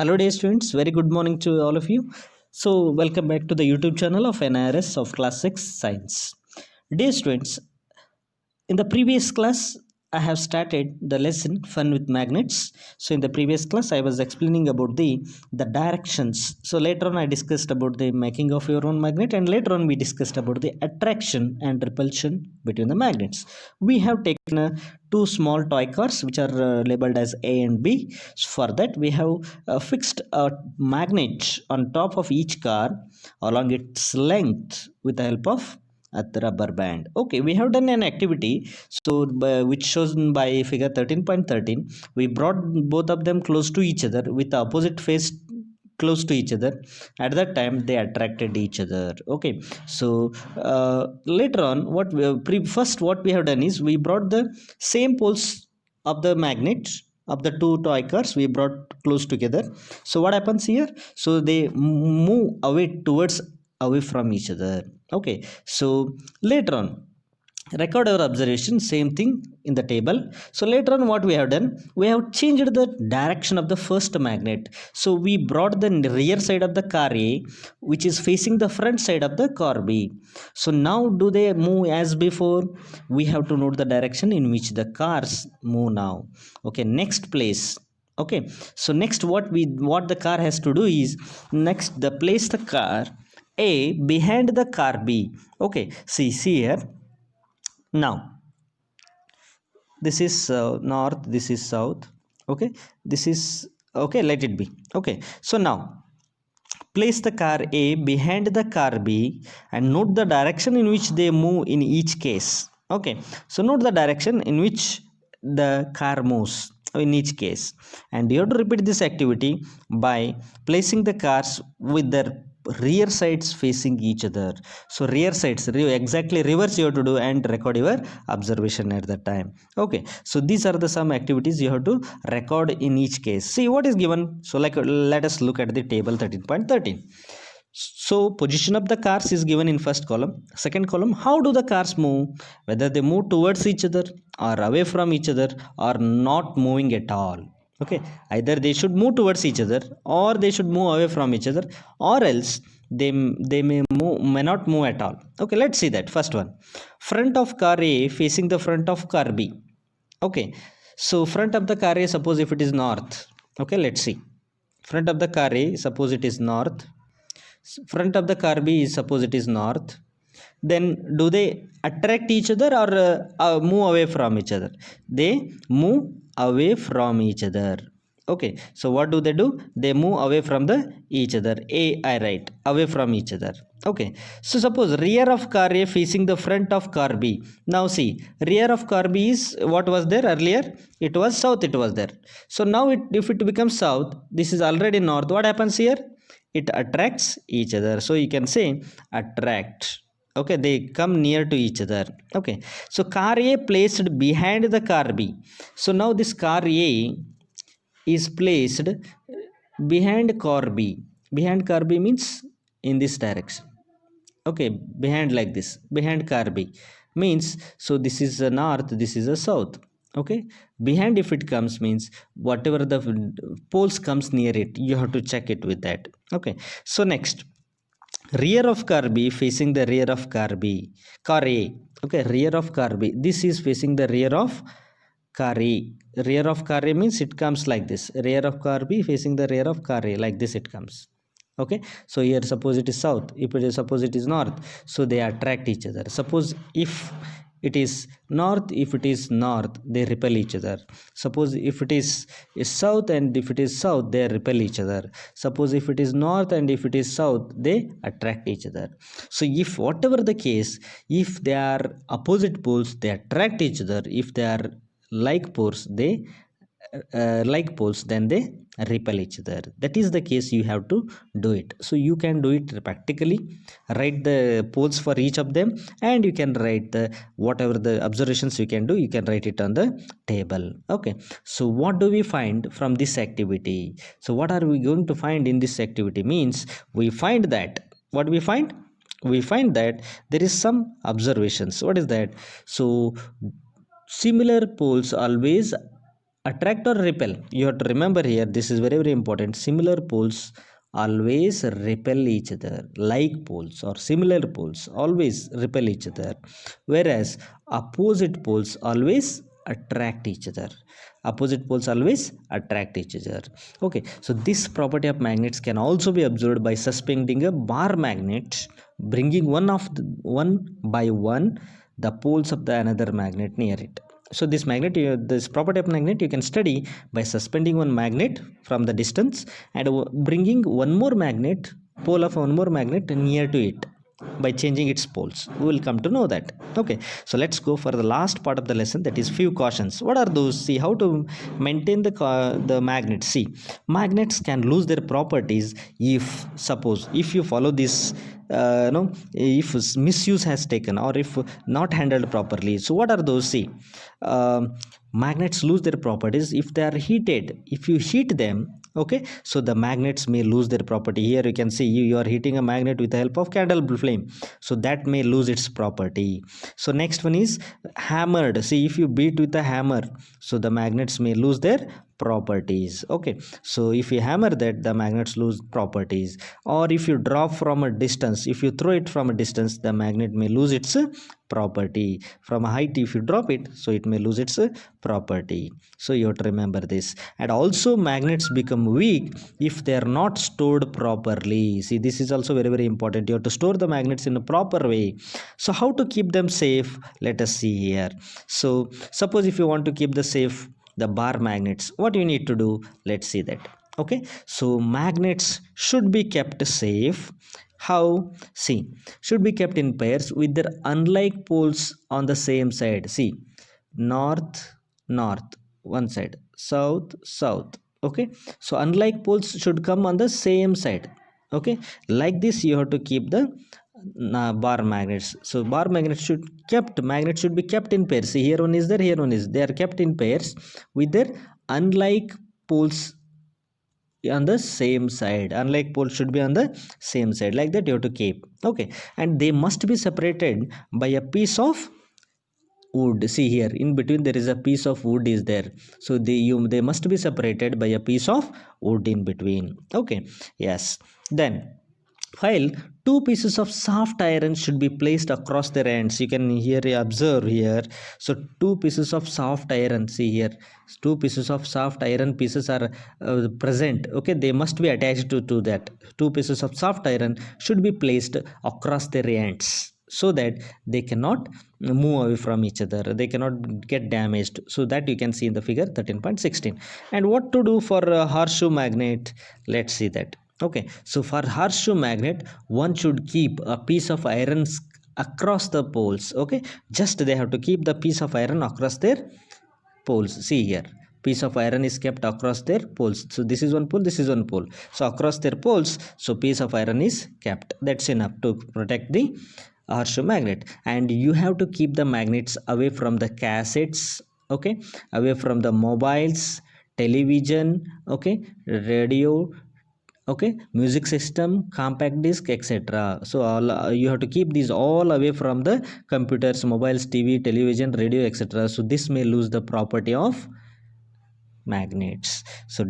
Hello, dear students. Very good morning to all of you. So, welcome back to the YouTube channel of NIRS of Class 6 Science. Dear students, in the previous class, I have started the lesson Fun with Magnets. So, in the previous class, I was explaining about the directions. So, later on, I discussed about the making of your own magnet, and later on, we discussed about the attraction and repulsion between the magnets. We have taken two small toy cars which are labeled as A and B. So for that, we have fixed a magnet on top of each car along its length with the help of a rubber band. Okay, we have done an activity so which shows by figure 13.13. We brought both of them close to each other with the opposite face close to each other. At that time they attracted each other. Okay, so later on first what we have done is we brought the same poles of the magnet of the two toy cars we brought close together. So what happens here? So they move away from each other. Okay, so later on record our observation, same thing in the table. So later on what we have done, we have changed the direction of the first magnet. So we brought the rear side of the car A which is facing the front side of the car B. So now do they move as before? We have to note the direction in which the cars move now. Okay, next place. Okay, so next what the car has to do is, next the place the car A behind the car B. Okay, see here. Now this is north, this is south. Okay, this is okay, let it be. Okay, so now place the car A behind the car B and note the direction in which they move in each case. Okay, so note the direction in which the car moves in each case, and you have to repeat this activity by placing the cars with their rear sides facing each other. So rear sides exactly reverse you have to do and record your observation at that time. Okay, so these are the some activities you have to record in each case. See what is given. So like let us look at the table 13.13. So position of the cars is given in first column. Second column, how do the cars move, whether they move towards each other or away from each other or not moving at all. Okay, either they should move towards each other or they should move away from each other, or else may not move at all. Okay, let's see that. First one, front of car A facing the front of car B. Okay, so front of the car A, suppose if it is north. Okay, let's see. Front of the car A, suppose it is north. Front of the car B is, suppose it is north. Then do they attract each other or move away from each other? They move away from each other. Okay, so what do? They move away from the each other. A, I write away from each other. Okay, so suppose rear of car A facing the front of car B. Now see, rear of car B is what was there earlier? It was south, it was there. So now if it becomes south, this is already north. What happens here? It attracts each other. So you can say attract. Okay, they come near to each other. Okay, so car A placed behind the car B. So now this car A is placed behind car B. Behind car B means in this direction. Okay, behind like this, behind car B means, so this is a north, this is a south. Okay, behind if it comes means whatever the poles comes near it, you have to check it with that. Okay, so next, rear of car B facing the rear of car A. Okay, rear of car B, this is facing the rear of car A. Rear of car A means it comes like this. Rear of car B facing the rear of car A, like this it comes. Okay, so here suppose it is south, if it is, suppose it is north, so they attract each other. Suppose if it is north, if it is north, they repel each other. Suppose if it is south and if it is south, they repel each other. Suppose if it is north and if it is south, they attract each other. So if whatever the case, if they are opposite poles, they attract each other. If they are like poles, then they repel each other. That is the case, you have to do it. So you can do it practically, write the poles for each of them, and you can write the whatever the observations you can do, you can write it on the table. Okay, so what do we find from this activity? So what are we going to find in this activity means, we find that, what we find, we find that there is some observations. What is that? So similar poles always attract or repel. You have to remember here, this is very very important. Similar poles always repel each other. Like poles or similar poles always repel each other, whereas opposite poles always attract each other. Opposite poles always attract each other. Okay, so this property of magnets can also be observed by suspending a bar magnet, bringing one by one the poles of the another magnet near it. So this magnet, this property of magnet, you can study by suspending one magnet from the distance and bringing one more magnet, pole of one more magnet near to it by changing its poles. We will come to know that. Okay, so let's go for the last part of the lesson, that is few cautions. What are those? See, how to maintain the magnet. See, magnets can lose their properties if, suppose, if you follow this if misuse has taken or if not handled properly. So what are those? See, magnets lose their properties if they are heated. If you heat them, okay, so the magnets may lose their property. Here you can see you are heating a magnet with the help of candle flame, so that may lose its property. So next one is hammered. See, if you beat with a hammer, so the magnets may lose their properties. Okay, so if you hammer that, the magnets lose properties. Or if you drop from a distance, if you throw it from a distance, the magnet may lose its property. From a height, if you drop it, so it may lose its property. So you have to remember this. And also magnets become weak if they are not stored properly. See, this is also very very important. You have to store the magnets in a proper way. So how to keep them safe? Let us see here. So suppose if you want to keep the bar magnets, what you need to do? Let's see that. Okay, so magnets should be kept safe. How? See, should be kept in pairs with their unlike poles on the same side. See, north north one side, south south. Okay, so unlike poles should come on the same side. Okay, like this you have to keep the bar magnets. So bar magnets should be kept in pairs. See, here one is there, here one is, they are kept in pairs with their unlike poles on the same side. Unlike poles should be on the same side, like that you have to keep. Okay, and they must be separated by a piece of wood. See, here in between there is a piece of wood is there, so they must be separated by a piece of wood in between. Okay, yes. Then while two pieces of soft iron should be placed across their ends, you can here observe here. So two pieces of soft iron, see here, two pieces of soft iron pieces are present. Okay, they must be attached to that. Two pieces of soft iron should be placed across their ends so that they cannot move away from each other, they cannot get damaged. So that you can see in the figure 13.16. And what to do for a horseshoe magnet? Let's see that. Okay, so for horseshoe magnet, one should keep a piece of iron across the poles. Okay, just they have to keep the piece of iron across their poles. See here, piece of iron is kept across their poles. So this is one pole, this is one pole, so across their poles, so piece of iron is kept. That's enough to protect the horseshoe magnet. And you have to keep the magnets away from the cassettes. Okay, away from the mobiles, television, okay, radio, okay, music system, compact disc, etc. So all you have to keep these all away from the computers, mobiles, TV, television, radio, etc. So this may lose the property of magnets. So